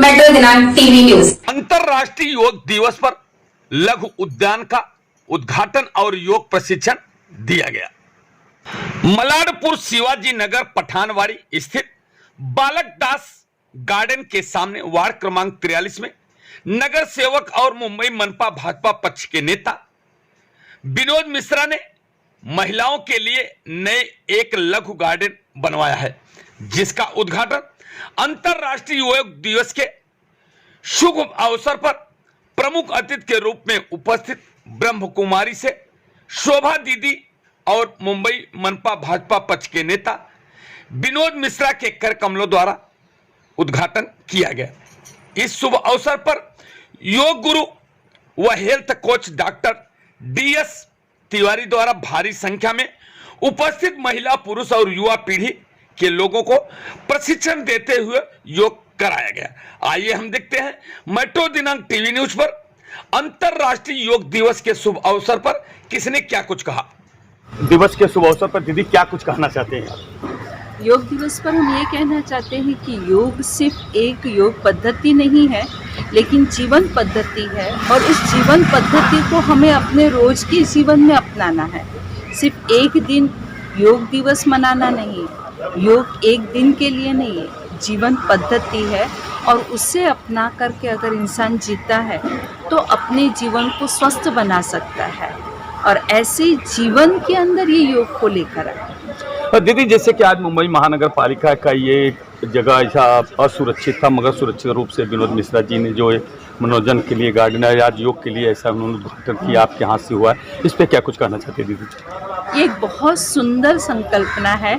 Metro दिनांक TV news. अंतरराष्ट्रीय योग दिवस पर लघु उद्यान का उद्घाटन और योग प्रशिक्षण दिया गया। मलाडपुर शिवाजी नगर पठानवाड़ी स्थित बालक दास गार्डन के सामने वार्ड क्रमांक 43 में नगर सेवक और मुंबई मनपा भाजपा पक्ष के नेता विनोद मिश्रा ने महिलाओं के लिए नए एक लघु गार्डन बनवाया है, जिसका उद्घाटन अंतरराष्ट्रीय योग दिवस के शुभ अवसर पर प्रमुख अतिथि के रूप में उपस्थित ब्रह्म कुमारी से शोभा दीदी और मुंबई मनपा भाजपा पक्ष के नेता विनोद मिश्रा के कर कमलों द्वारा उद्घाटन किया गया। इस शुभ अवसर पर योग गुरु व health coach doctor DS Tiwari द्वारा भारी संख्या में उपस्थित महिला, पुरुष और युवा पीढ़ी के लोगों को प्रशिक्षण देते हुए योग कराया गया। आइए हम देखते हैं मेट्रो दिनांक टीवी न्यूज पर अंतरराष्ट्रीय योग दिवस के शुभ अवसर पर किसने क्या कुछ कहा। दिवस के शुभ अवसर पर दीदी क्या कुछ कहना चाहते हैं? योग दिवस पर हम ये कहना चाहते हैं कि योग सिर्फ एक योग पद्धति नहीं है, लेकिन जीवन पद्धति है और उस जीवन पद्धति को हमें अपने रोज के जीवन में अपनाना है। सिर्फ एक दिन योग दिवस मनाना नहीं, योग एक दिन के लिए नहीं है, जीवन पद्धति है और उससे अपना करके अगर इंसान जीता है तो अपने जीवन को स्वस्थ बना सकता है और ऐसे जीवन के अंदर ये योग को लेकर आए। दीदी, जैसे कि आज मुंबई महानगर पालिका का ये जगह ऐसा असुरक्षित था, मगर सुरक्षित रूप से विनोद मिश्रा जी ने जो मनोरंजन के लिए गार्डन है, आज योग के लिए ऐसा उन्होंने उद्घाटन किया, आपके हाथ से हुआ है, इस पे क्या कुछ कहना चाहते हैं दीदी? ये एक बहुत सुंदर संकल्पना है,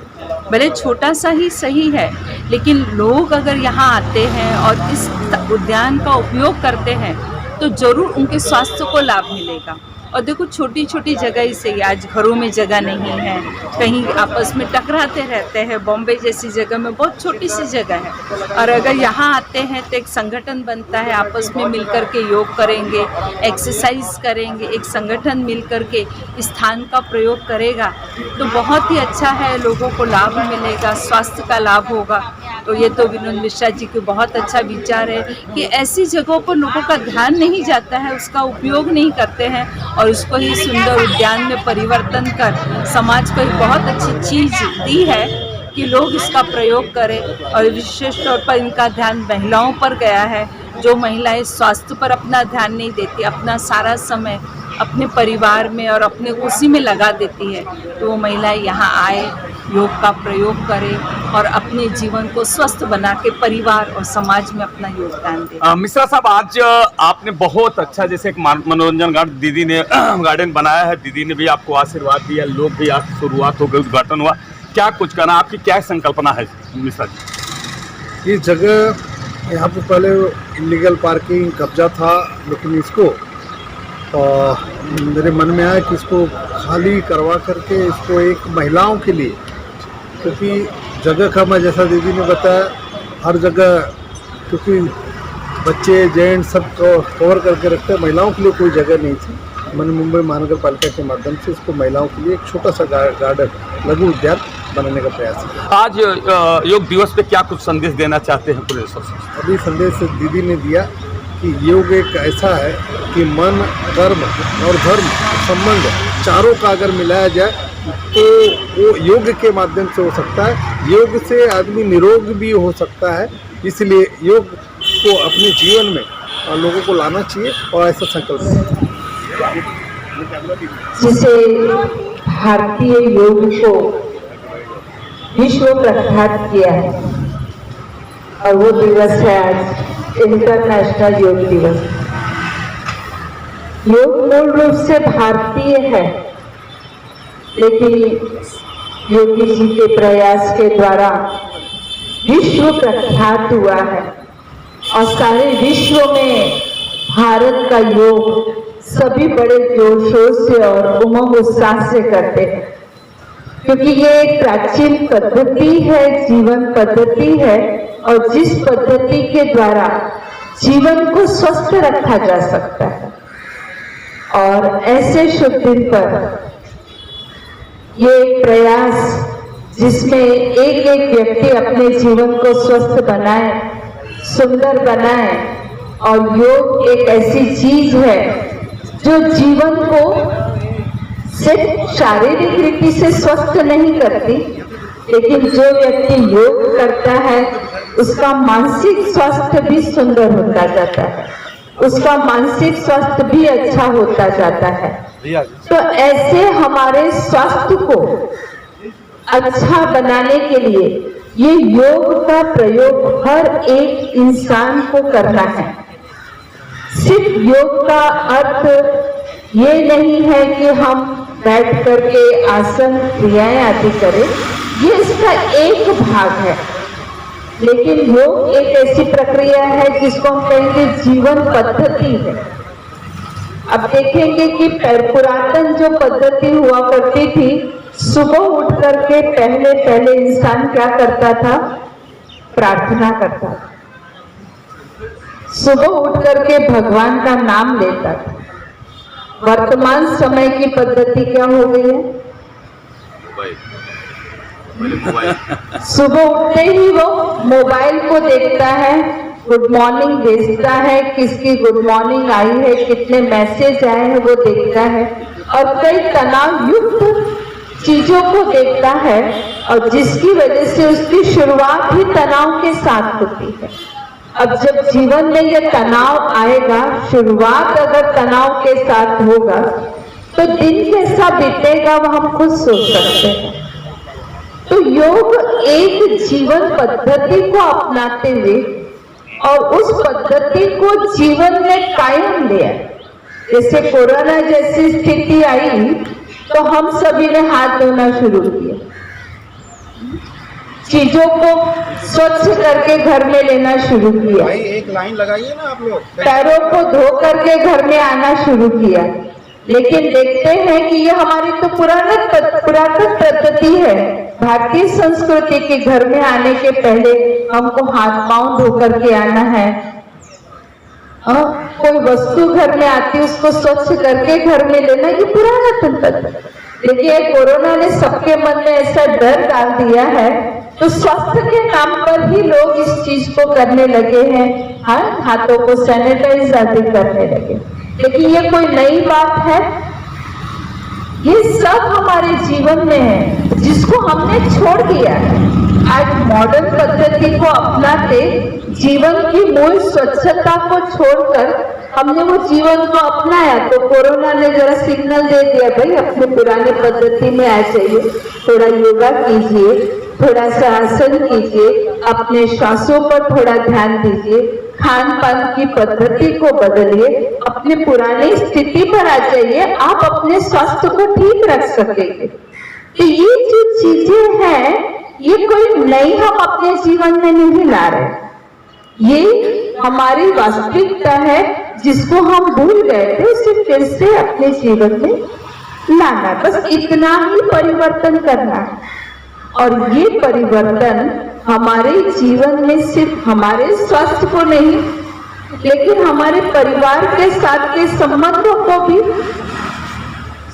भले छोटा सा ही सही है, लेकिन लोग अगर यहाँ आते हैं और इस उद्यान का उपयोग करते हैं तो जरूर उनके स्वास्थ्य को लाभ मिलेगा। और देखो, छोटी छोटी जगह ही सही, आज घरों में जगह नहीं है, कहीं आपस में टकराते रहते हैं, बॉम्बे जैसी जगह में बहुत छोटी सी जगह है और अगर यहाँ आते हैं तो एक संगठन बनता है, आपस में मिलकर के योग करेंगे, एक्सरसाइज करेंगे, एक संगठन मिलकर के स्थान का प्रयोग करेगा तो बहुत ही अच्छा है, लोगों को लाभ मिलेगा, स्वास्थ्य का लाभ होगा। तो ये तो विनोद मिश्रा जी के बहुत अच्छा विचार है कि ऐसी जगहों पर लोगों का ध्यान नहीं जाता है, उसका उपयोग नहीं करते हैं और उसको ही सुंदर उद्यान में परिवर्तन कर समाज को एक बहुत अच्छी चीज़ दी है कि लोग इसका प्रयोग करें। और विशेष तौर पर इनका ध्यान महिलाओं पर गया है, जो महिलाएं स्वास्थ्य पर अपना ध्यान नहीं देती, अपना सारा समय अपने परिवार में और अपने उसी में लगा देती है, तो वो महिलाएं यहाँ आए, योग का प्रयोग करें और अपने जीवन को स्वस्थ बना के परिवार और समाज में अपना योगदान दें। मिश्रा साहब, आज आपने बहुत अच्छा जैसे एक मनोरंजन गार्डन दीदी ने गार्डन बनाया है, दीदी ने भी आपको आशीर्वाद दिया, लोग भी आज शुरुआत हो गई, उद्घाटन हुआ, क्या कुछ कहना, आपकी क्या संकल्पना है मिश्रा जी? ये जगह यहाँ पे पहले इलीगल पार्किंग कब्जा था, लेकिन इसको मेरे मन में आया कि इसको खाली करवा करके इसको एक महिलाओं के लिए, क्योंकि जगह का मैं जैसा दीदी ने बताया हर जगह, क्योंकि बच्चे जेंट्स सब कवर करके रखते हैं, महिलाओं के लिए कोई जगह नहीं थी। मैंने मुंबई महानगर पालिका के माध्यम से इसको महिलाओं के लिए एक छोटा सा गार्डन, लघु उद्यान बनाने का प्रयास है। आज योग दिवस पे क्या कुछ संदेश देना चाहते हैं पूरे देश? अभी संदेश दीदी ने दिया कि योग एक ऐसा है कि मन, कर्म और धर्म संबंध चारों का अगर मिलाया जाए तो वो योग के माध्यम से हो सकता है। योग से आदमी निरोग भी हो सकता है, इसलिए योग को अपने जीवन में लोगों को लाना चाहिए और ऐसा संकल्प है। जिसे भारतीय योग को विश्व प्रख्यात किया है और वो दिवस है आज इंटरनेशनल योग दिवस। योग मूल रूप से भारतीय है, लेकिन योगी जी के प्रयास के द्वारा विश्व प्रख्यात हुआ है और सारे विश्व में भारत का योग सभी बड़े जोर शोर से और उमंग उत्साह से करते हैं, क्योंकि ये एक प्राचीन पद्धति है, जीवन पद्धति है और जिस पद्धति के द्वारा जीवन को स्वस्थ रखा जा सकता है। और ऐसे शुभ दिन पर ये एक प्रयास जिसमें एक एक व्यक्ति अपने जीवन को स्वस्थ बनाए, सुंदर बनाएं। और योग एक ऐसी चीज है जो जीवन को सिर्फ शारीरिक रीति से स्वस्थ नहीं करती, लेकिन जो व्यक्ति योग करता है उसका मानसिक स्वास्थ्य भी सुंदर होता जाता है, उसका मानसिक स्वास्थ्य भी अच्छा होता जाता है। तो ऐसे हमारे स्वास्थ्य को अच्छा बनाने के लिए ये योग का प्रयोग हर एक इंसान को करना है। सिर्फ योग का अर्थ ये नहीं है कि हम बैठ करके आसन क्रियाएं आदि करें, ये इसका एक भाग है। लेकिन योग एक ऐसी प्रक्रिया है जिसको हम कहेंगे जीवन पद्धति है। अब देखेंगे कि पुरातन जो पद्धति हुआ करती थी, सुबह उठ करके पहले इंसान क्या करता था? प्रार्थना करता था। सुबह उठ करके भगवान का नाम लेता था। वर्तमान समय की पद्धति क्या हो गई है? सुबह उठते ही वो मोबाइल को देखता है, गुड मॉर्निंग भेजता है, किसकी गुड मॉर्निंग आई है, कितने मैसेज आए हैं वो देखता है, और कई तनाव युक्त चीजों को देखता है, और जिसकी वजह से उसकी शुरुआत ही तनाव के साथ होती है। अब जब जीवन में ये तनाव आएगा, शुरुआत अगर तनाव के साथ होगा तो दिन कैसा बीतेगा वो हम खुद सोच सकते हैं। तो योग एक जीवन पद्धति को अपनाते हुए और उस पद्धति को जीवन में कायम लिया। जैसे कोरोना जैसी स्थिति आई तो हम सभी ने हाथ धोना शुरू किया, चीजों को स्वच्छ करके घर में लेना शुरू किया, भाई एक लाइन लगाइए ना आप लोग, पैरों को धो करके घर में आना शुरू किया। लेकिन देखते हैं कि ये हमारी तो पुरातन पद्धति है। भारतीय संस्कृति के घर में आने के पहले हमको हाथ पांव धो करके आना है। कोई वस्तु घर में आती उसको स्वच्छ करके घर में लेना, ये पुरातन पद्धति। देखिए कोरोना ने सबके मन में ऐसा डर डाल दिया है, तो स्वास्थ्य के नाम पर ही लोग इस चीज को करने लगे हैं। हाँ, हाथों को सैनिटाइज आदि करने लगे, लेकिन ये कोई नई बात है? ये सब हमारे जीवन में है जिसको हमने छोड़ दिया है। आज मॉडर्न पद्धति को अपनाते जीवन की मूल स्वच्छता को छोड़कर हमने वो जीवन को अपनाया, तो कोरोना ने जरा सिग्नल दे दिया, भाई अपने पुराने पद्धति में आ जाइए, थोड़ा योगा कीजिए, थोड़ा सा आसन कीजिए, अपने श्वासों पर थोड़ा ध्यान दीजिए, खान पान की पद्धति को बदलिए, अपने पुरानी स्थिति पर आ जाइए, आप अपने स्वास्थ्य को ठीक रख सकेंगे। तो ये जो चीजें हैं ये कोई नई हम अपने जीवन में नहीं ला रहे, ये हमारी वास्तविकता है जिसको हम भूल गए थे, उसे फिर से अपने जीवन में लाना, बस इतना ही परिवर्तन करना है। और ये परिवर्तन हमारे जीवन में सिर्फ हमारे स्वास्थ्य को नहीं, लेकिन हमारे परिवार के साथ के संबंधों को भी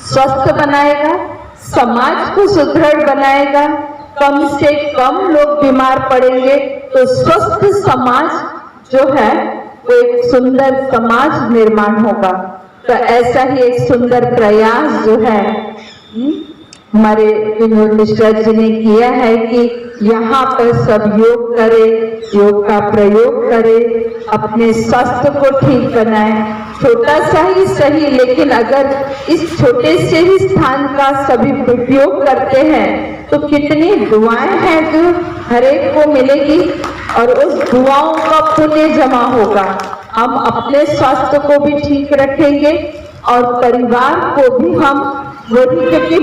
स्वस्थ बनाएगा, समाज को सुदृढ़ बनाएगा, कम से कम लोग बीमार पड़ेंगे, तो स्वस्थ समाज जो है वो एक सुंदर समाज निर्माण होगा। तो ऐसा ही एक सुंदर प्रयास जो है हमारे विनोद मिश्रा जी ने किया है कि यहाँ पर सब योग करें, योग का प्रयोग करें, अपने स्वास्थ्य को ठीक बनाएं। छोटा सा ही सही, लेकिन अगर इस छोटे से ही स्थान का सभी उपयोग करते हैं तो कितनी दुआएं हैं जो हर एक को मिलेगी, और उस दुआओं का पुण्य जमा होगा। हम अपने स्वास्थ्य को भी ठीक रखेंगे और परिवार को भी हम वही, क्योंकि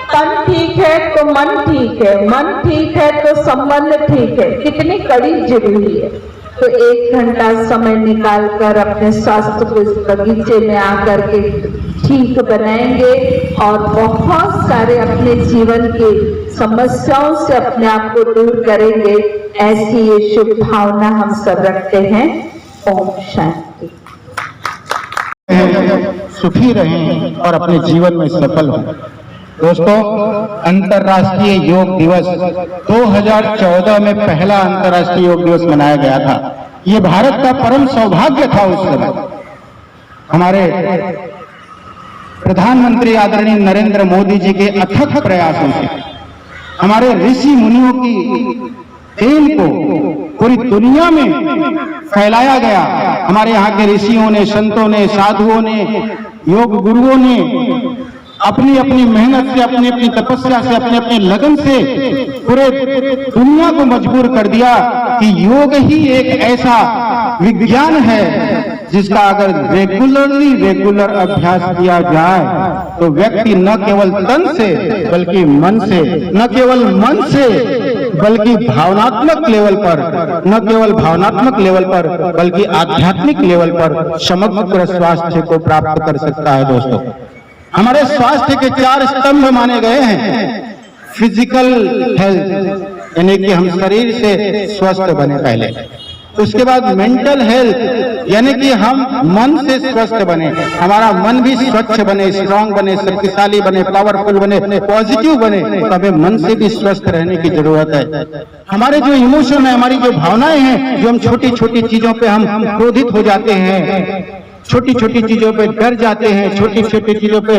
तन ठीक है तो मन ठीक है, मन ठीक है तो संबंध ठीक है, कितनी कड़ी जरूरी है। तो 1 घंटा समय निकालकर अपने स्वास्थ्य को इस बगीचे में आकर के ठीक बनाएंगे और बहुत सारे अपने जीवन की समस्याओं से अपने आप को दूर करेंगे, ऐसी ये शुभ भावना हम सब रखते हैं। ओम शांति। सुखी रहें और अपने जीवन में सफल हों। दोस्तों, अंतर्राष्ट्रीय योग दिवस 2014 में पहला अंतर्राष्ट्रीय योग दिवस मनाया गया था। ये भारत का परम सौभाग्य था उस समय। हमारे प्रधानमंत्री आदरणीय नरेंद्र मोदी जी के अथक प्रयासों से हमारे ऋषि मुनियों की देन को पूरी दुनिया में फैलाया गया। हमारे यहाँ के ऋषियों ने, संतों ने, साधुओं ने, योग गुरुओं ने अपनी अपनी मेहनत से, अपनी अपनी तपस्या से, अपने अपने लगन से पूरे दुनिया को मजबूर कर दिया कि योग ही एक ऐसा विज्ञान है जिसका अगर रेगुलर अभ्यास किया जाए तो व्यक्ति न केवल तन से बल्कि मन से, न केवल मन से बल्कि भावनात्मक लेवल पर, न केवल भावनात्मक लेवल पर बल्कि आध्यात्मिक लेवल पर समग्र स्वास्थ्य को प्राप्त कर सकता है। दोस्तों, हमारे स्वास्थ्य के 4 स्तंभ माने गए हैं। फिजिकल हेल्थ यानी कि हम शरीर से स्वस्थ बने पहले, उसके बाद मेंटल हेल्थ यानी कि हम मन से स्वस्थ बने, हमारा मन भी स्वच्छ बने, स्ट्रांग बने, शक्तिशाली बने, पावरफुल बने, पॉजिटिव बने। तो हमें मन से भी स्वस्थ रहने की जरूरत है। हमारे जो इमोशन है, हमारी जो भावनाएं हैं, जो हम छोटी छोटी चीजों पे हम क्रोधित हो जाते हैं, छोटी छोटी चीजों पे डर जाते हैं, छोटी छोटी चीजों पे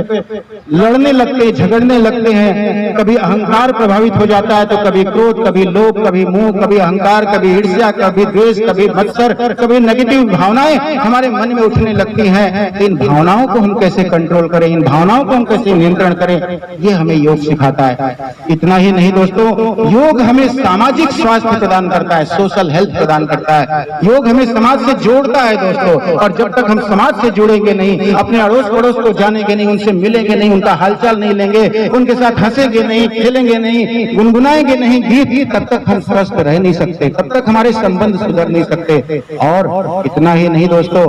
लड़ने लगते हैं, झगड़ने लगते हैं, कभी अहंकार प्रभावित हो जाता है तो कभी क्रोध, कभी लोभ, कभी मोह, कभी अहंकार, कभी ईर्ष्या, कभी द्वेष, कभी मत्सर, कभी नेगेटिव भावनाएं हमारे मन में उठने लगती हैं। इन भावनाओं को हम कैसे कंट्रोल करें, इन भावनाओं को हम कैसे नियंत्रण करें, ये हमें योग सिखाता है। इतना ही नहीं दोस्तों, योग हमें सामाजिक स्वास्थ्य प्रदान करता है, सोशल हेल्थ प्रदान करता है। योग हमें समाज से जोड़ता है दोस्तों, और जब तक हम समाज से जुड़ेंगे नहीं, अपने अड़ोस पड़ोस को जानेंगे नहीं, उनसे मिलेंगे नहीं, उनका हालचाल नहीं लेंगे, उनके साथ हंसेंगे नहीं, खेलेंगे नहीं, गुनगुनाएंगे नहीं गीत, तब तक हम स्वस्थ रह नहीं सकते, तब तक हमारे संबंध सुधर नहीं सकते। और इतना ही नहीं दोस्तों,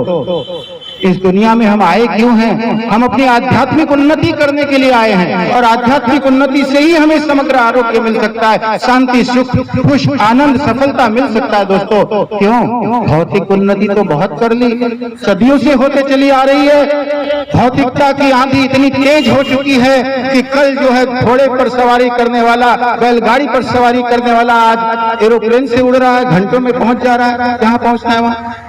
इस दुनिया में हम आए क्यों हैं? हम अपनी आध्यात्मिक उन्नति करने के लिए आए हैं, और आध्यात्मिक उन्नति से ही हमें समग्र आरोग्य मिल सकता है, शांति, सुख, खुश, आनंद, सफलता मिल सकता है दोस्तों। क्यों? भौतिक उन्नति तो बहुत कर ली, सदियों से होते चली आ रही है। भौतिकता की आंधी इतनी तेज हो चुकी है कि कल जो है घोड़े पर सवारी करने वाला, बैलगाड़ी पर सवारी करने वाला आज एरोप्लेन से उड़ रहा है, घंटों में पहुंच जा रहा है जहां पहुंचना है वहां।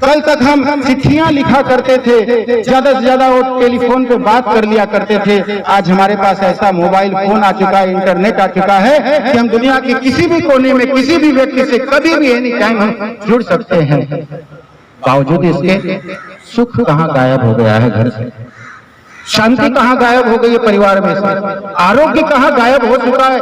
कल तक हम चिट्ठियां लिखा करते थे, ज्यादा से ज्यादा वो टेलीफोन पे बात कर लिया करते थे। आज हमारे पास ऐसा मोबाइल फोन आ चुका है, इंटरनेट आ चुका है कि हम दुनिया के किसी भी कोने में किसी भी व्यक्ति से कभी भी एनी टाइम हम जुड़ सकते हैं। बावजूद इसके सुख कहाँ गायब हो गया है घर से, शांति कहाँ गायब हो गई है परिवार में से, आरोग्य कहाँ गायब हो चुका है।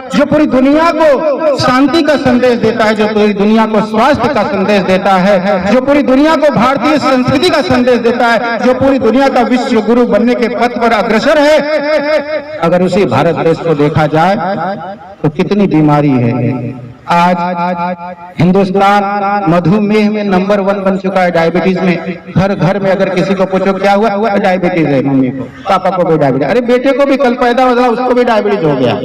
जो पूरी दुनिया को शांति का संदेश देता है, जो पूरी दुनिया को स्वास्थ्य का संदेश देता है, जो पूरी दुनिया को भारतीय संस्कृति का संदेश देता है, जो पूरी दुनिया का विश्व गुरु बनने के पथ पर अग्रसर है, अगर उसी भारत देश को देखा जाए तो कितनी बीमारी है। आज हिंदुस्तान मधुमेह में नंबर 1 बन चुका है, डायबिटीज में। घर घर में अगर किसी को पूछो क्या हुआ, डायबिटीज है, मम्मी को, पापा को भी डायबिटीज, अरे बेटे को भी कल पैदा हुआ उसको भी डायबिटीज हो गया।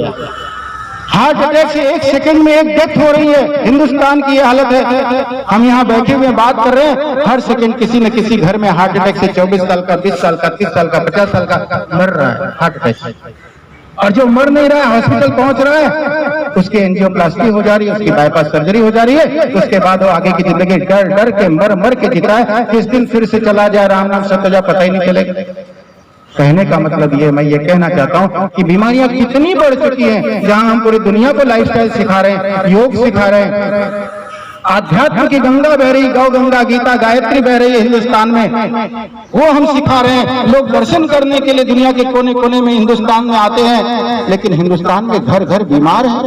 हार्ट अटैक से 1 सेकंड में 1 डेथ हो रही है। हिंदुस्तान की ये हालत है। हम यहाँ बैठे हुए बात कर रहे हैं, हर सेकंड किसी न किसी घर में हार्ट अटैक से 24 साल का, 20 साल का, 30 साल का, 50 साल का मर रहा है हार्ट अटैक से। और जो मर नहीं रहा है, हॉस्पिटल पहुंच रहा है, उसकी एंजियोप्लास्टी हो जा रही है, उसकी बाईपास सर्जरी हो जा रही है, उसके बाद वो आगे की जिंदगी डर डर के मर के जीता है। किस दिन फिर से चला जाए, राम नाम सत्या पता ही नहीं चलेगा। कहने का मतलब ये, मैं ये कहना चाहता हूँ कि बीमारियां कितनी बढ़ चुकी हैं। जहां हम पूरी दुनिया को लाइफस्टाइल सिखा रहे हैं, योग सिखा रहे हैं, आध्यात्म की गंगा बह रही, गौ गंगा, गीता, गायत्री बह रही है हिंदुस्तान में, वो हम सिखा रहे हैं। लोग दर्शन करने के लिए दुनिया के कोने कोने में हिंदुस्तान में आते हैं, लेकिन हिंदुस्तान में घर घर बीमार है,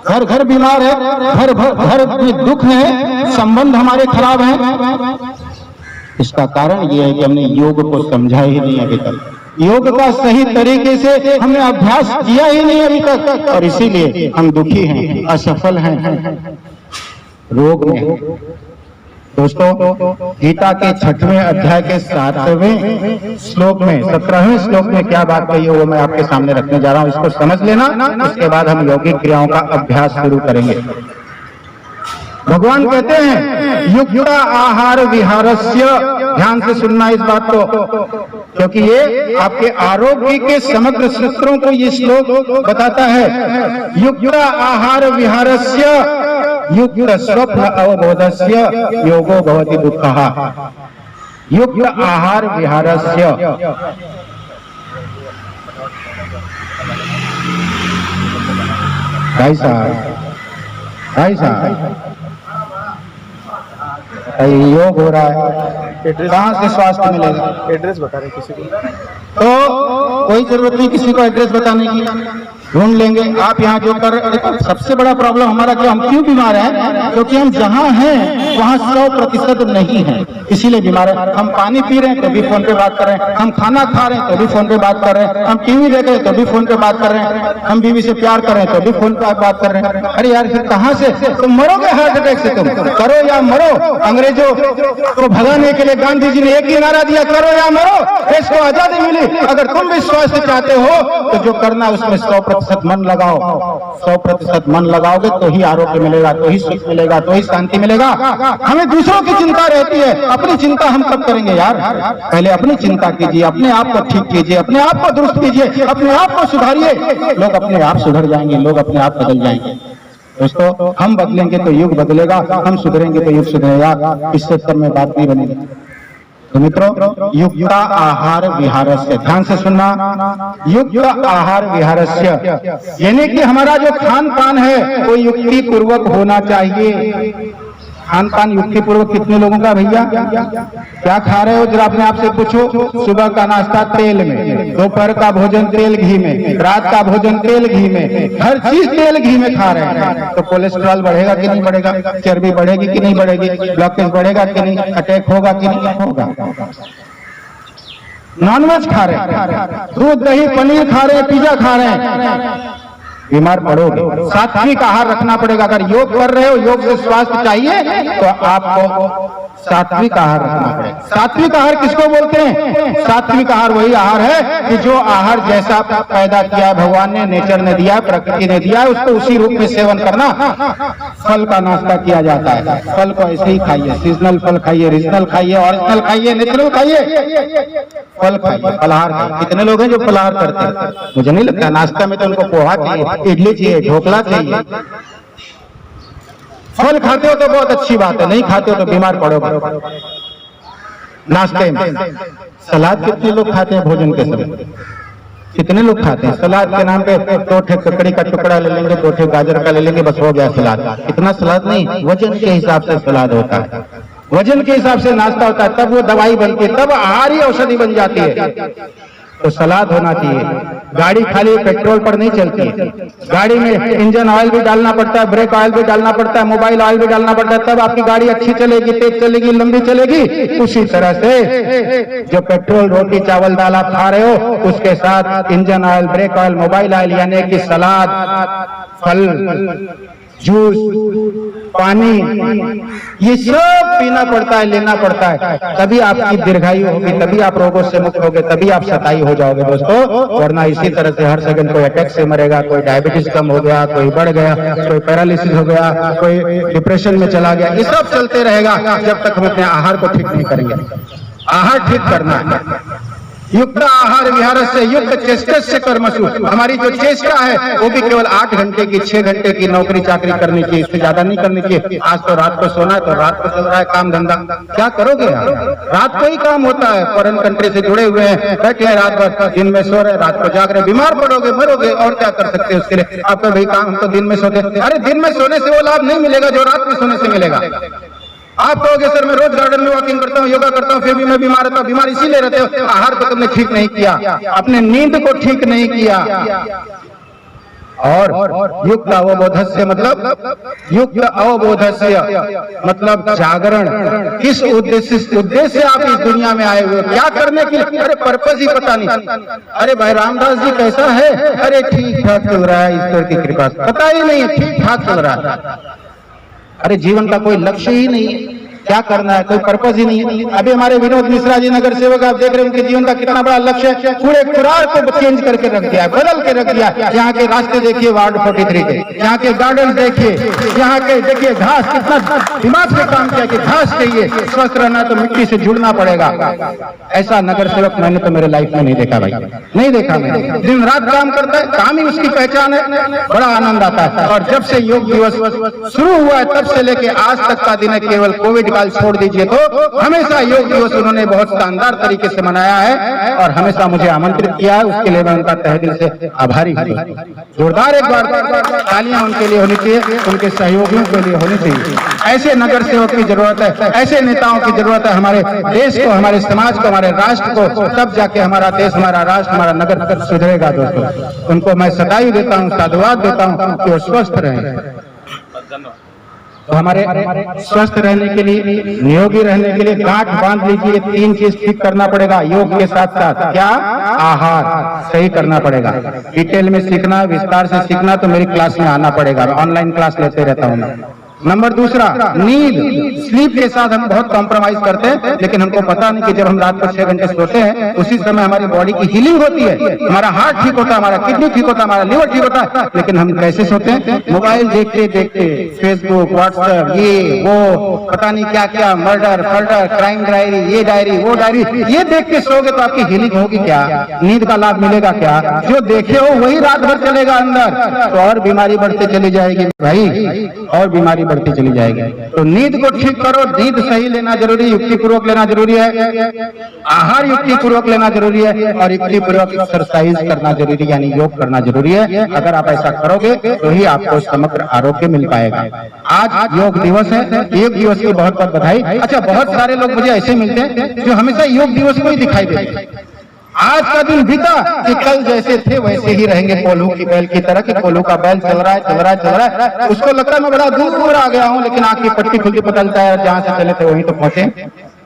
घर घर बीमार है, घर में दुख है, संबंध हमारे खराब हैं। इसका कारण ये है कि हमने योग को समझा ही नहीं अभी तक, योग का सही तरीके से हमने अभ्यास किया ही नहीं अभी तक, और इसीलिए हम दुखी हैं, असफल हैं, रोग में। दोस्तों, गीता के 6वें अध्याय के 7वें श्लोक में, 17वें श्लोक में क्या बात कही है वो मैं आपके सामने रखने जा रहा हूं। इसको समझ लेना, उसके बाद हम यौगिक क्रियाओं का अभ्यास शुरू करेंगे। भगवान कहते हैं युक्त आहार विहारस्य, ध्यान से सुनना इस बात को, क्योंकि ये आपके आरोग्य के समग्र सूत्रों को ये श्लोक बताता है। युक्त आहार विहारस्य युक्त स्वप्न अवबोधस्य योगो भवति दुःखः। युक्त आहार विहारस्य भाई साहब योग हो रहा है, कहाँ से स्वास्थ्य मिलेगा? एड्रेस बता रहे किसी को तो कोई जरूरत नहीं किसी को एड्रेस बताने की, ढूंढ लेंगे। आप यहाँ जो कर, सबसे बड़ा प्रॉब्लम हमारा क्या, हम क्यों बीमार हैं? क्योंकि हम जहाँ हैं वहाँ 100% नहीं है, इसीलिए बीमार है। हम पानी पी रहे हैं तो भी फोन पे बात कर रहे हैं, हम खाना खा रहे हैं तो भी फोन पे बात कर रहे हैं, हम टीवी देख रहे हैं तो भी फोन पे बात कर रहे हैं, हम बीवी से प्यार कर रहे हैं तो भी फोन पे बात कर रहे हैं। अरे यार फिर कहाँ से तुम मरोगे हार्ट अटैक से? तुम करो या मरो। अंग्रेजों को भगाने के लिए गांधी जी ने एक ही नारा दिया, करो या मरो, देश को आजादी मिली। अगर तुम भी स्वास्थ्य चाहते हो तो जो करना उसमें 100% मन लगाओ। 100% मन लगाओगे तो ही आरोग्य मिलेगा, तो ही सुख मिलेगा, तो ही शांति मिलेगा। हमें दूसरों की चिंता रहती है, अपनी चिंता हम कब करेंगे यार? पहले अपनी चिंता कीजिए, अपने आप को ठीक कीजिए, अपने आप को दुरुस्त कीजिए, अपने आप को सुधारिए। लोग अपने आप सुधर जाएंगे, लोग अपने आप बदल जाएंगे। दोस्तों, हम बदलेंगे तो युग बदलेगा, हम सुधरेंगे तो युग सुधरेगा। इससे सब में बात नहीं बनेगी। तो मित्रों, युक्त आहार विहारस्य, ध्यान से सुनना, युक्त आहार विहारस्य यानी कि हमारा जो खान पान है वो युक्ति पूर्वक होना चाहिए। खान पान युक्ति पूर्वक कितने लोगों का भैया? क्या खा रहे हो जरा अपने आप से पूछो। सुबह का नाश्ता तेल में, दोपहर का भोजन तेल घी में, रात का भोजन तेल घी में, हर चीज तेल घी में खा रहे हैं। तो कोलेस्ट्रॉल बढ़ेगा कि नहीं बढ़ेगा? चर्बी बढ़ेगी कि नहीं बढ़ेगी? ब्लॉकेज बढ़ेगा कि नहीं? अटैक होगा कि नहीं होगा? नॉनवेज खा रहे हैं, दूध दही पनीर खा रहे हैं, पिज्जा खा रहे हैं, बीमार पड़ोगे। सात्विक आहार रखना पड़ेगा। अगर योग कर रहे हो, योग से स्वास्थ्य चाहिए तो आपको सात्विक आहार रखना पड़ेगा। सात्विक आहार किसको बोलते हैं? सात्विक आहार वही आहार है कि जो आहार जैसा पैदा किया है भगवान ने, नेचर ने दिया, प्रकृति ने दिया है, उसको उसी रूप में सेवन करना। फल का नाश्ता किया जाता है, फल को ऐसे ही खाइए, सीजनल फल खाइए, रीजनल खाइए, ऑरिजिनल खाइए, नेचुरल खाइए, फल खाइए, फलाहार खाइए। कितने लोग हैं जो फलाहार करते हैं? मुझे नहीं लगता। नाश्ता में तो उनको पोहा चाहिए, इडली चाहिए, ढोकला चाहिए। फल खाते हो तो बहुत अच्छी बात है, नहीं खाते हो तो बीमार पड़ोगे। नाश्ते में सलाद कितने लोग खाते हैं? भोजन के समय कितने लोग खाते हैं? सलाद के नाम पे 2 ठे ककड़ी का टुकड़ा ले लेंगे, 2 ठे गाजर का ले लेंगे, बस हो गया सलाद। इतना सलाद नहीं, वजन के हिसाब से सलाद होता है, वजन के हिसाब से नाश्ता होता है, तब वो दवाई बनती है, तब आहार ही औषधि बन जाती है। तो सलाद होना चाहिए। गाड़ी खाली पेट्रोल पर नहीं चलती है, गाड़ी में इंजन ऑयल भी डालना पड़ता है, ब्रेक ऑयल भी डालना पड़ता है, मोबाइल ऑयल भी डालना पड़ता है, तब आपकी गाड़ी अच्छी चलेगी, तेज चलेगी, लंबी चलेगी। उसी तरह से जो पेट्रोल, रोटी, चावल, दाल आप खा रहे हो, उसके साथ engine oil, brake oil, mobile oil यानी कि सलाद, फल, जूस, पानी, ये सब पीना पड़ता है, लेना पड़ता है। तभी आपकी दीर्घायु होगी, तभी आप रोगों से मुक्त होगे, तभी आप सताई हो जाओगे दोस्तों। वरना इसी तरह से हर सेकंड कोई अटैक से मरेगा, कोई डायबिटीज कम हो गया, कोई बढ़ गया, कोई पैरालिसिस हो गया, कोई डिप्रेशन में चला गया। ये सब चलते रहेगा जब तक हम अपने आहार को ठीक नहीं करेंगे। आहार ठीक करना है। युक्त आहार विहार से युक्त चेष्टस्य कर्मसु, हमारी जो चेष्टा है वो भी केवल 8 घंटे की, 6 घंटे की नौकरी चाकरी करनी चाहिए, इससे ज्यादा नहीं करनी चाहिए। आज तो रात को सोना है तो रात को चल रहा है काम धंधा, क्या करोगे यार? रात को ही काम होता है, फॉरेन कंट्री से जुड़े हुए हैं, बैठे हैं रात भर, दिन में सो रहे, रात को जाग रहे, बीमार पड़ोगे, मरोगे, और क्या कर सकते हैं उसके लिए? आपका भाई काम, हम तो दिन में सोते। अरे दिन में सोने से वो लाभ नहीं मिलेगा जो रात में सोने से मिलेगा। आप कहोगे सर मैं रोज गार्डन में वॉकिंग करता हूँ, योगा करता हूँ, फिर भी मैं बीमार रहता हूँ। बीमार इसीलिए रहते हो, आहार को तुमने ठीक नहीं किया, अपने नींद को ठीक नहीं किया। और युक्त अवबोधस्य मतलब, युक्त अवबोधस्य मतलब जागरण। किस उद्देश्य से आप इस दुनिया में आए हुए, क्या करने के लिए? अरे पर्पस ही पता नहीं। अरे भाई रामदास जी कैसा है? अरे ठीक ठाक चल रहा है, ईश्वर की कृपा से। पता ही नहीं है, ठीक ठाक चल रहा है। अरे जीवन का कोई लक्ष्य ही नहीं है। क्या करना है, कोई पर्पज ही नहीं है। अभी हमारे विनोद मिश्रा जी नगर सेवक, आप देख रहे हैं उनके जीवन का कितना बड़ा लक्ष्य है, पूरे खुरार को चेंज करके रख दिया, बदल के रख दिया। यहाँ के रास्ते देखिए वार्ड 43 के, यहाँ के गार्डन देखिए, यहाँ के देखिए घास, कितना दिमाग से काम किया कि घास चाहिए, स्वस्थ रहना है तो मिट्टी से जुड़ना पड़ेगा। ऐसा नगर सेवक मैंने तो मेरे लाइफ में नहीं देखा भाई, नहीं देखा मैंने। दिन रात काम करता है, काम ही उसकी पहचान है, बड़ा आनंद आता है। और जब से योग दिवस शुरू हुआ है तब से लेके आज तक का दिन है, केवल कोविड काल छोड़ दीजिए तो हमेशा योग दिवस उन्होंने बहुत शानदार तरीके से मनाया है और हमेशा मुझे आमंत्रित किया है। उसके लिए मैं उनका तहे दिल से आभारी हूँ। जोरदार एक बार तालियां उनके लिए होनी चाहिए, उनके सहयोगियों के लिए होनी चाहिए। ऐसे नगर सेवक की जरूरत है, ऐसे नेताओं की जरूरत है हमारे देश को, हमारे समाज को, हमारे राष्ट्र को, तब जाके हमारा देश, हमारा राष्ट्र, हमारा नगर सुधरेगा। दोस्तों उनको मैं सदाई देता हूँ, साधुवाद देता हूँ कि वो स्वस्थ रहें। तो हमारे स्वस्थ रहने के लिए, निरोगी रहने के लिए गांठ बांध लीजिए, 3 चीज ठीक करना पड़ेगा योग के साथ साथ। क्या? आहार सही करना पड़ेगा। डिटेल में सीखना, विस्तार से सीखना तो मेरी क्लास में आना पड़ेगा, ऑनलाइन क्लास लेते रहता हूँ मैं। नंबर दूसरा, नींद, स्लीप के साथ हम बहुत कॉम्प्रोमाइज करते हैं, लेकिन हमको पता नहीं कि जब हम रात को 6 घंटे सोते हैं उसी समय हमारी बॉडी की हीलिंग होती है, हमारा हार्ट ठीक होता है, हमारा किडनी ठीक होता है, हमारा लिवर ठीक होता है। लेकिन हम कैसे सोते हैं? मोबाइल देखते देखते, फेसबुक, व्हाट्सएप, ये वो पता नहीं क्या क्या, मर्डर फर्डर, क्राइम डायरी, ये डायरी वो डायरी, ये देख के सोओगे तो आपकी हीलिंग होगी क्या? नींद का लाभ मिलेगा क्या? जो देखे हो वही रात भर चलेगा अंदर, तो और बीमारी बढ़ती चली जाएगी भाई, और बीमारी बढ़ती चली जाएगी। तो नींद को ठीक करो, नींद सही लेना जरूरी, युक्ति पूर्वक लेना जरूरी है, आहार युक्ति पूर्वक लेना जरूरी है, और युक्ति पूर्वक एक्सरसाइज करना जरूरी, यानी योग करना जरूरी है। अगर आप ऐसा करोगे तो ही आपको समग्र आरोग्य मिल पाएगा। आज योग दिवस है, योग दिवस की बहुत बहुत बधाई। अच्छा, बहुत सारे लोग मुझे ऐसे मिलते हैं जो हमेशा योग दिवस को ही दिखाई देते हैं। आज का दिन बीता कि कल जैसे थे वैसे ही रहेंगे, कोल्हू की बैल की तरह, कि कोल्हू का बैल चल रहा है चल रहा है चल रहा है, उसको लगता है मैं बड़ा दूर आ गया हूँ, लेकिन आंख की पट्टी खुलती पता चलता है जहाँ से चले थे वहीं तो पहुंचे।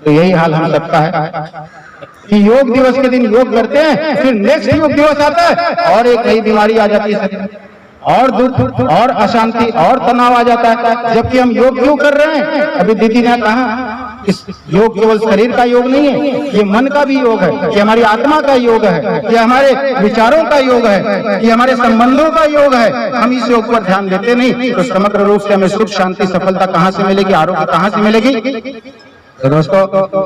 तो यही हाल हम सबका है कि योग दिवस के दिन योग करते हैं, फिर नेक्स्ट योग दिवस आता है और एक नई बीमारी आ जाती है, और दुख और अशांति और तनाव आ जाता है। जबकि हम योग क्यों कर रहे हैं? अभी दीदी ने कहा, इस योग केवल शरीर का योग नहीं है, ये मन का भी योग है, ये हमारी आत्मा का योग है, ये हमारे विचारों का योग है, ये हमारे संबंधों का योग है। हम इस योग पर ध्यान देते नहीं तो समग्र रूप से हमें सुख शांति सफलता कहाँ से मिलेगी, आरोग्य कहाँ से मिलेगी? तो दोस्तों,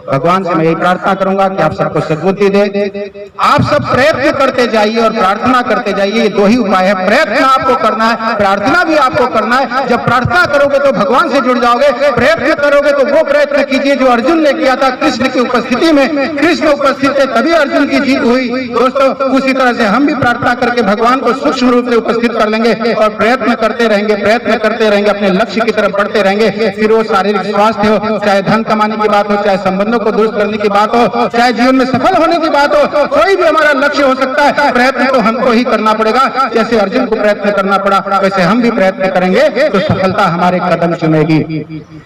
भगवान से मैं यही प्रार्थना करूंगा कि आप सबको सद्बुद्धि दे। आप सब प्रयत्न करते जाइए और प्रार्थना करते जाइए, ये 2 ही उपाय है। प्रयत्न आपको करना है, प्रार्थना भी आपको करना है। जब प्रार्थना करोगे तो भगवान से जुड़ जाओगे, प्रयत्न करोगे तो वो प्रयत्न कीजिए जो अर्जुन ने किया था कृष्ण की उपस्थिति में। कृष्ण उपस्थित थे तभी अर्जुन की जीत हुई। दोस्तों, उसी तरह से हम भी प्रार्थना करके भगवान को सूक्ष्म रूप से उपस्थित कर लेंगे और प्रयत्न करते रहेंगे, प्रयत्न करते रहेंगे, अपने लक्ष्य की तरफ बढ़ते रहेंगे। फिर वो शारीरिक स्वास्थ्य हो, चाहे धन कमाने की बात हो, चाहे संबंधों को दुरुस्त करने की बात हो, चाहे जीवन में सफल होने की बात हो, कोई भी हमारा लक्ष्य हो सकता है। प्रयत्न तो हमको ही करना पड़ेगा। जैसे अर्जुन को प्रयत्न करना पड़ा वैसे हम भी प्रयत्न करेंगे तो सफलता हमारे कदम चुमेगी।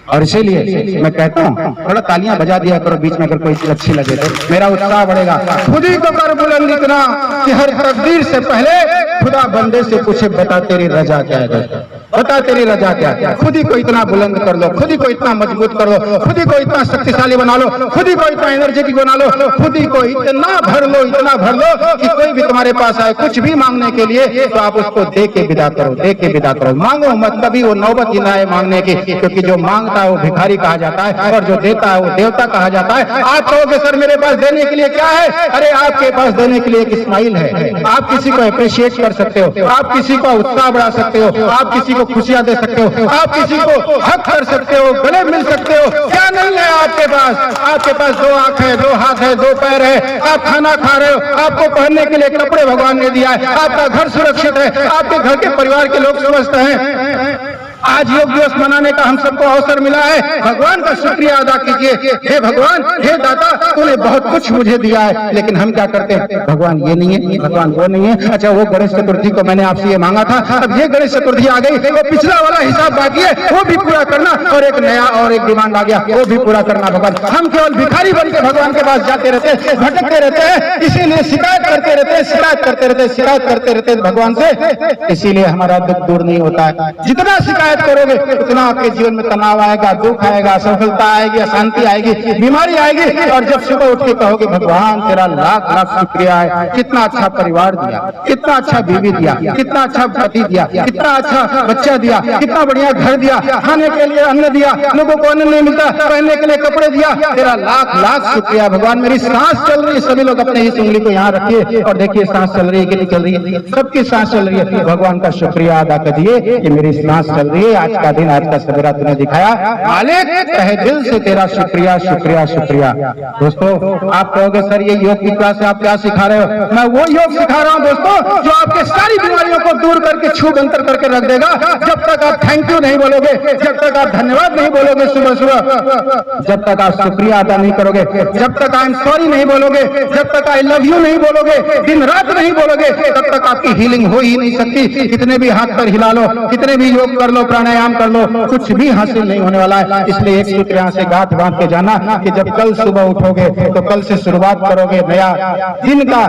और इसीलिए मैं कहता हूँ, थोड़ा तालियां बजा दिया करो बीच में, अगर कोई चीज अच्छी लगे तो मेरा उत्साह बढ़ेगा। खुद ही को कर बुलंद इतना कि हर तकदीर से पहले खुदा बंदे से पूछे, बता तेरी रजा क्या है? बता तेरी रजा क्या है? खुद ही को इतना बुलंद कर लो, खुद ही को इतना मजबूत कर लो, खुद ही को इतना शक्तिशाली बना लो, खुद ही को इतना एनर्जेटिक बना लो, खुद ही को इतना भर लो, इतना भर लो कि कोई भी तुम्हारे पास आए कुछ भी मांगने के लिए तो आप उसको दे के विदा करो, दे के विदा करो। मांगो मत, कभी वो नौबत ही ना आए मांगने की, क्योंकि जो मांगता है वो भिखारी कहा जाता है और जो देता है वो देवता कहा जाता है। आप कहोगे सर मेरे पास देने के लिए क्या है? अरे आपके पास देने के लिए एक स्माइल है। आप किसी को अप्रिशिएट कर सकते हो, आप किसी का उत्साह बढ़ा सकते हो, आप किसी को खुशियां दे सकते हो, आप किसी को हक कर सकते हो, गले मिल सकते हो। क्या नहीं है आपके पास? आपके पास 2 आंख है, 2 हाथ है, 2 पैर है, आप खाना खा रहे हो, आपको पहनने के लिए कपड़े भगवान ने दिया है, आपका घर सुरक्षित है, आपके घर के परिवार के लोग स्वस्थ हैं। आज योग दिवस मनाने का हम सबको अवसर मिला है, भगवान का शुक्रिया अदा कीजिए। हे भगवान, हे दाता, तूने बहुत कुछ मुझे दिया है, लेकिन हम क्या करते हैं? भगवान ये नहीं है, भगवान वो नहीं है। अच्छा, वो गणेश चतुर्थी को मैंने आपसे ये मांगा था, अब ये गणेश चतुर्थी आ गई, वो पिछला वाला हिसाब बाकी है, वो भी पूरा करना, और एक नया और एक डिमांड आ गया, वो भी पूरा करना। भगवान, हम केवल भिखारी बन के भगवान के पास जाते रहते, भटकते रहते हैं, इसीलिए शिकायत करते रहते, शिकायत करते रहते, शिकायत करते रहते भगवान से, इसीलिए हमारा दुख दूर नहीं होता है। जितना शिकायत शिकायत करोगे उतना आपके जीवन में तनाव आएगा, दुख आएगा, असफलता आएगी, अशांति आएगी, बीमारी आएगी। और जब सुबह उठ के कहोगे भगवान तेरा लाख लाख शुक्रिया है, कितना अच्छा परिवार दिया, कितना अच्छा बीवी दिया, कितना अच्छा पति दिया, कितना अच्छा बच्चा दिया, कितना बढ़िया घर दिया, खाने के लिए अन्न दिया, लोगों को अन्न नहीं मिलता, पहनने के लिए कपड़े दिया, तेरा लाख लाख शुक्रिया भगवान। मेरी सांस चल रही है, सभी लोग अपने इस उंगली को यहाँ रखिए और देखिए सांस चल रही है कि नहीं चल रही है, सबकी सांस चल रही है। भगवान का शुक्रिया अदा करिए कि मेरी सांस चल रही है, आज का दिन, आज का सवेरा तूने दिखाया मालिक, तहे दिल से तेरा शुक्रिया शुक्रिया शुक्रिया। दोस्तों आप कहोगे सर ये योग की क्लास है, आप क्या सिखा रहे हो? मैं वो योग सिखा रहा हूँ दोस्तों जो आपके सारी बीमारियों को दूर करके छू बंतर करके रख देगा। जब तक आप थैंक यू नहीं बोलोगे, जब तक आप धन्यवाद नहीं बोलोगे सुबह सुबह, जब तक आप शुक्रिया अदा नहीं करोगे, जब तक आई एम सॉरी नहीं बोलोगे, जब तक आई लव यू नहीं बोलोगे, दिन रात नहीं बोलोगे, तब तक आपकी हीलिंग हो ही नहीं सकती। कितने भी हाथ पर हिला लो, कितने भी योग कर लो, प्राणायाम कर लो, कुछ भी हासिल नहीं होने वाला है। इसलिए एक सूत्र यहाँ से गांठ बांध के जाना कि जब कल सुबह उठोगे तो कल से शुरुआत करोगे नया दिन का।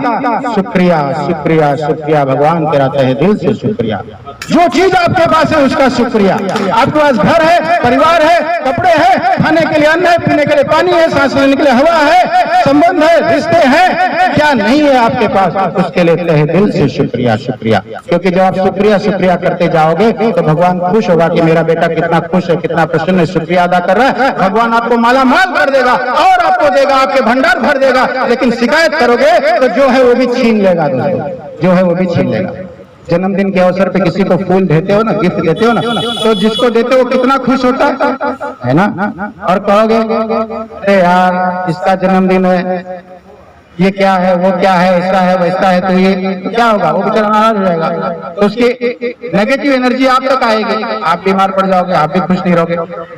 शुक्रिया शुक्रिया शुक्रिया भगवान, तेरा तहे दिल से शुक्रिया। जो चीज आपके पास है उसका शुक्रिया। आपके पास घर है, परिवार है, कपड़े हैं, खाने के लिए अन्न है, पीने के लिए पानी है, सांस लेने के लिए हवा है, संबंध है, रिश्ते हैं, क्या नहीं है आपके पास, उसके लिए तहे दिल से शुक्रिया शुक्रिया। क्योंकि जब आप शुक्रिया शुक्रिया करते जाओगे तो भगवान खुश होगा कि मेरा बेटा कितना खुश है, कितना प्रसन्न है, शुक्रिया अदा कर रहा है। भगवान आपको माला माल कर देगा और आपको देगा, आपके भंडार भर देगा। लेकिन शिकायत करोगे तो जो है वो भी छीन लेगा दोस्तों, जो है वो भी छीन लेगा। जन्मदिन के अवसर पे किसी को फूल देते हो ना, गिफ्ट देते हो ना, तो जिसको देते हो कितना खुश होता है ना। और कहोगे अरे यार इसका जन्मदिन है, ये क्या है, वो क्या है, ऐसा है वैसा है, तो ये तो क्या होगा, वो बेचारा नाराज हो जाएगा, तो उसकी नेगेटिव एनर्जी आप तक आएगी, आप बीमार पड़ जाओगे, आप भी खुश नहीं रहोगे।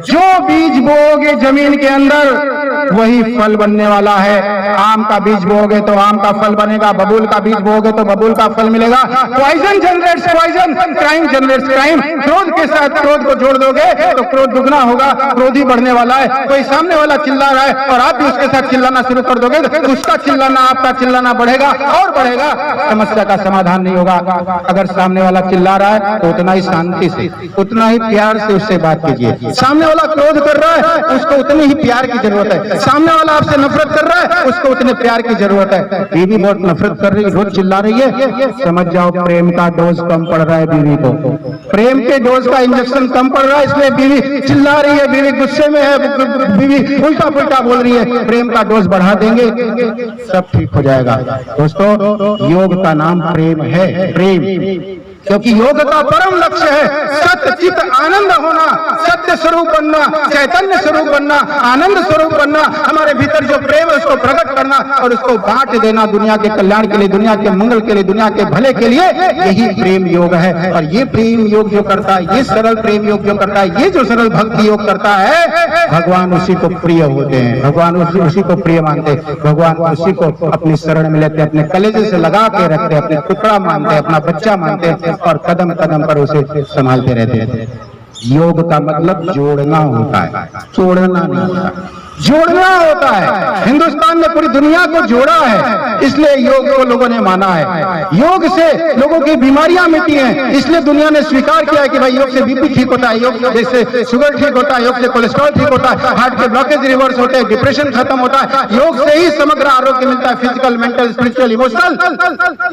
जो बीज बोओगे जमीन के अंदर वही फल बनने वाला है। आम का बीज बोओगे तो आम का फल बनेगा, बबूल का बीज बोओगे तो बबूल का फल मिलेगा। Poison generates poison, crime generates crime. क्रोध के साथ क्रोध को जोड़ दोगे तो क्रोध दुगना होगा, क्रोध ही बढ़ने वाला है। कोई सामने वाला चिल्ला रहा है और आप भी उसके साथ चिल्लाना शुरू कर दोगे तो उसका चिल्लाना, आपका चिल्लाना बढ़ेगा और बढ़ेगा, समस्या का समाधान नहीं होगा। अगर सामने वाला चिल्ला रहा है तो उतना ही शांति से, उतना ही प्यार से उससे बात कीजिए। सामने वाला क्रोध कर रहा है, उसको उतनी ही प्यार की जरूरत है। सामने वाला आपसे नफरत कर रहा है, उसको उतने प्यार की जरूरत है। बीवी बहुत नफरत कर रही है, रोज चिल्ला रही है, समझ जाओ प्रेम का डोज कम पड़ रहा है बीवी को, प्रेम के डोज का इंजेक्शन कम पड़ रहा है, इसलिए बीवी चिल्ला रही है, बीवी गुस्से में है, बीवी उल्टा पुल्टा बोल रही है। प्रेम का डोज बढ़ा देंगे सब ठीक हो जाएगा। दोस्तों योग का नाम प्रेम है, प्रेम, क्योंकि योग का परम लक्ष्य है सत्य चित्त आनंद होना, सत्य स्वरूप बनना, चैतन्य स्वरूप बनना, आनंद स्वरूप बनना। हमारे भीतर जो प्रेम है उसको प्रकट करना और उसको बांट देना दुनिया के कल्याण के लिए, दुनिया के मंगल के लिए, दुनिया के भले के लिए। यही प्रेम योग है। और ये प्रेम योग जो करता है, ये सरल प्रेम योग जो करता है, ये जो सरल भक्ति योग करता है, भगवान उसी को प्रिय होते हैं, भगवान उसी को प्रिय मानते हैं, भगवान उसी को अपनी शरण में लेते, अपने कलेजे से लगा के रखते, अपने टुकड़ा मानते, अपना बच्चा मानते और कदम कदम पर उसे संभालते रहते हैं। योग का मतलब जोड़ना होता है, तोड़ना नहीं होता, जोड़ना होता है। हिंदुस्तान ने पूरी दुनिया को जोड़ा है, इसलिए योग को लोगों ने माना है। योग से लोगों की बीमारियां मिटी हैं, इसलिए दुनिया ने स्वीकार किया है कि भाई योग से बीपी ठीक होता है, योग से शुगर ठीक होता है, योग से कोलेस्ट्रॉल ठीक होता है, हार्ट के ब्लॉकेज रिवर्स होते हैं, डिप्रेशन खत्म होता है। योग से ही समग्र आरोग्य मिलता है, फिजिकल, मेंटल, स्पिरिचुअल, इमोशनल।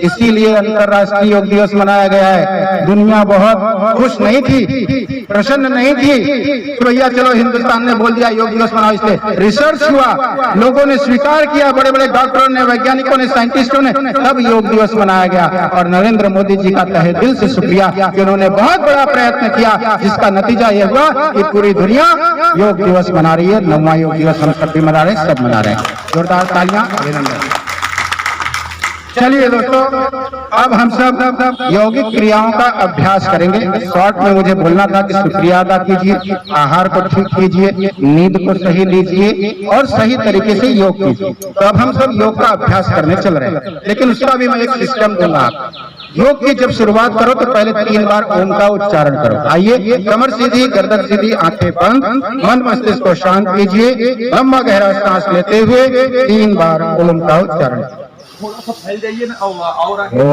इसीलिए अंतर्राष्ट्रीय योग दिवस मनाया गया है। दुनिया बहुत खुश नहीं थी, प्रसन्न नहीं थी कि भैया चलो हिंदुस्तान ने बोल दिया योग दिवस मनाओ, इसलिए रिसर्च हुआ, लोगों ने स्वीकार किया, बड़े बड़े डॉक्टरों ने, वैज्ञानिकों ने, साइंटिस्टों ने, तब योग दिवस मनाया गया। और नरेंद्र मोदी जी का तहे दिल से शुक्रिया कि उन्होंने बहुत बड़ा प्रयत्न किया, जिसका नतीजा यह हुआ कि पूरी दुनिया योग दिवस मना रही है। 9वां योग दिवस हम सब भी मना रहे हैं, सब मना रहे हैं। जोरदार तालियां, अभिनंदन। चलिए दोस्तों, अब हम सब यौगिक क्रियाओं का अभ्यास करेंगे। शॉर्ट में मुझे बोलना था कि शुक्रिया अदा कीजिए, आहार को ठीक कीजिए, नींद को सही लीजिए और सही तरीके से योग कीजिए। तो अब हम सब योग का अभ्यास करने चल रहे हैं, लेकिन उसका भी मैं एक सिस्टम दूंगा आपको। योग की जब शुरुआत करो तो पहले 3 बार ओम का उच्चारण करो। आइए, कमर सीधी, गर्दन सीधी, आंखें बंद, मन मस्तिष्क को शांत कीजिए, लंबा गहरा सांस लेते हुए 3 बार ओम का उच्चारण। थोड़ा सा फैल जाइए ना और आगे। ओ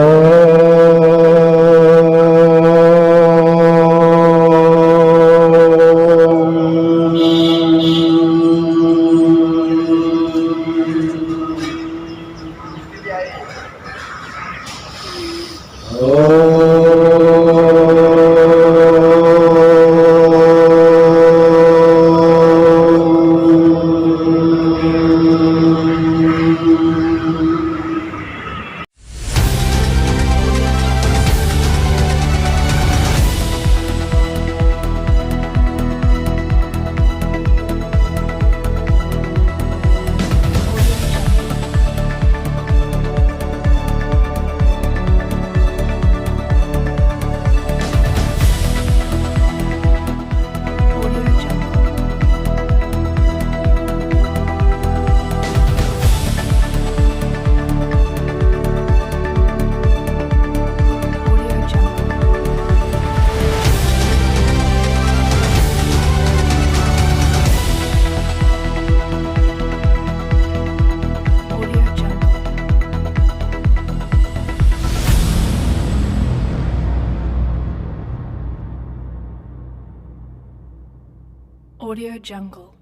Audio Jungle. Audio Jungle.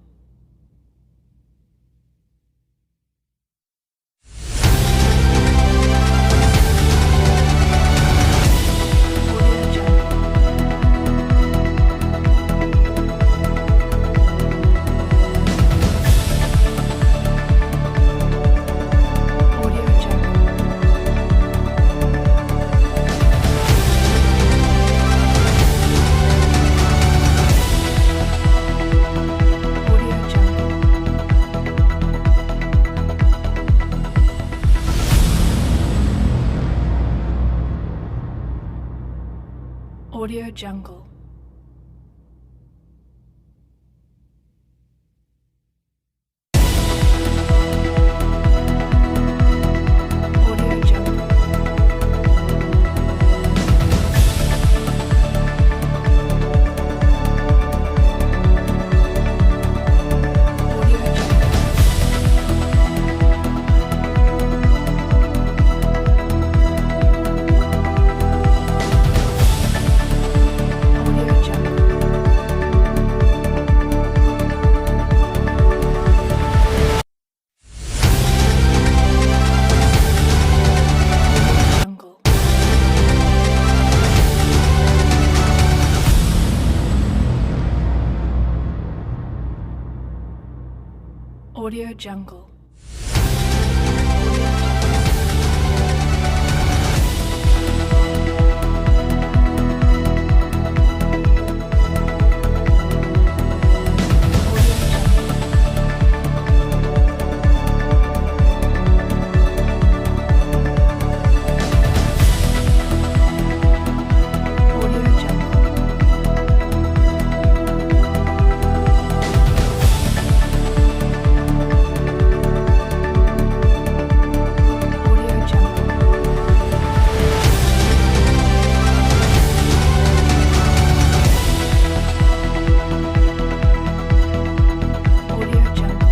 Audio Jungle. Audio Jungle. Audio Jungle. Jungle. Audio Jungle. Audio Jungle. Audio Jungle. Audio Jungle.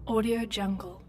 Audio Jungle.